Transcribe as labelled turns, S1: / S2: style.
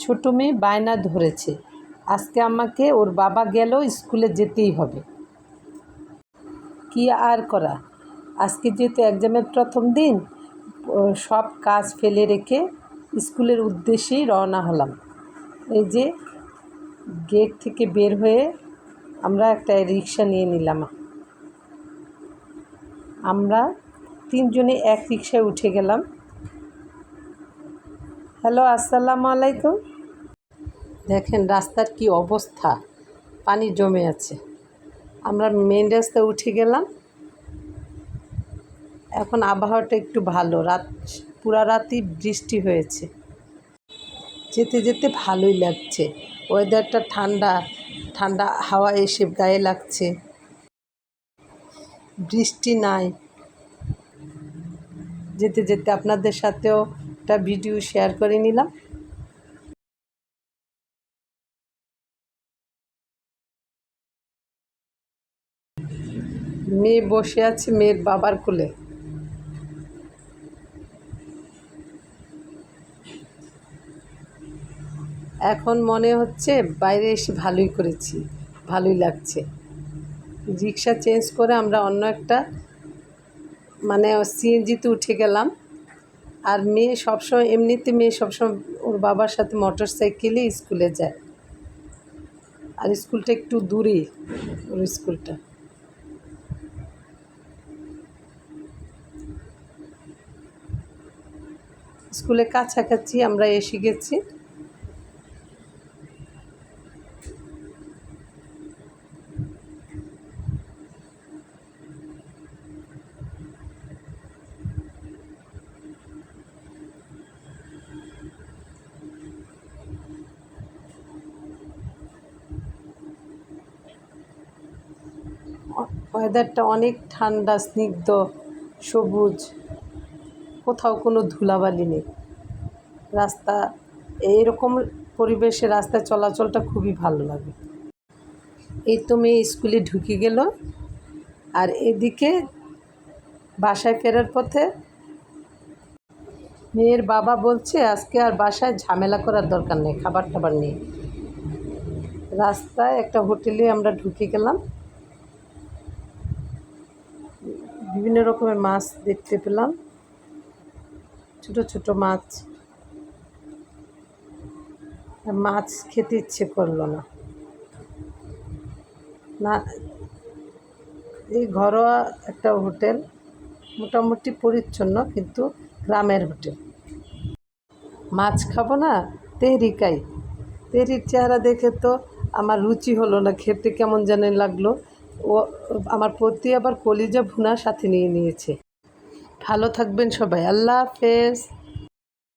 S1: ছোট মেয়ে বায়না ধরেছে, আজকে আমাকে ওর বাবা গেলেও স্কুলে যেতেই হবে। কি আর করা, আজকে যেহেতু এক্সামের প্রথম দিন, সব কাজ ফেলে রেখে স্কুলের উদ্দেশ্যেই রওনা হলাম। এই যে গেট থেকে বের হয়ে আমরা একটা রিক্সা নিয়ে নিলাম। আমরা তিনজনে এক রিক্সায় উঠে গেলাম। হ্যালো, আসসালামু আলাইকুম। দেখেন রাস্তার কি অবস্থা, পানি জমে আছে। আমরা মেন রাস্তায় উঠে গেলাম। এখন আবহাওয়াটা একটু ভালো, পুরা রাতই বৃষ্টি হয়েছে। যেতে যেতে ভালোই লাগছে, ওয়েদারটা ঠান্ডা ঠান্ডা হাওয়া এসে গায়ে লাগছে, বৃষ্টি নাই। যেতে যেতে আপনাদের সাথেও একটা ভিডিও শেয়ার করে নিলাম। মেয়ে বসে আছে মেয়ের বাবার কোলে। এখন মনে হচ্ছে বাইরে এসে ভালোই করেছি, ভালোই লাগছে। রিক্সা চেঞ্জ করে আমরা অন্য একটা সিএনজিতে উঠে গেলাম। আর মেয়ে সবসময় ওর বাবার সাথে মোটর সাইকেলে স্কুলে যায়। আর স্কুলটা একটু দূরেই, ওর স্কুলটা। স্কুলের কাছাকাছি আমরা এসে গেছি। ওয়েদারটা অনেক ঠান্ডা, স্নিগ্ধ, সবুজ, কোথাও কোনো ধুলাবালি নেই। রাস্তা এইরকম পরিবেশে রাস্তায় চলাচলটা খুবই ভালো লাগে। এই তো মেয়ে স্কুলে ঢুকে গেল। আর এদিকে বাসায় ফেরার পথে মেয়ের বাবা বলছে আজকে আর বাসায় ঝামেলা করার দরকার নেই, খাবার টাবার নেই। রাস্তায় একটা হোটেলে আমরা ঢুকে গেলাম। বিভিন্ন রকমের মাছ দেখতে পেলাম, ছোট ছোট মাছ। মাছ খেতে ইচ্ছে করলো না। এই ঘরোয়া একটা হোটেল, মোটামুটি পরিচ্ছন্ন, কিন্তু গ্রামের হোটেল। মাছ খাবো না, তেহরির চেহারা দেখে তো আমার রুচি হলো না, খেতে কেমন জানি লাগলো। ও আমার প্রতি আবার কলিজা ভুনা সাথে নিয়ে নিয়েছে। ভালো থাকবেন সবাই, আল্লাহ হাফেজ।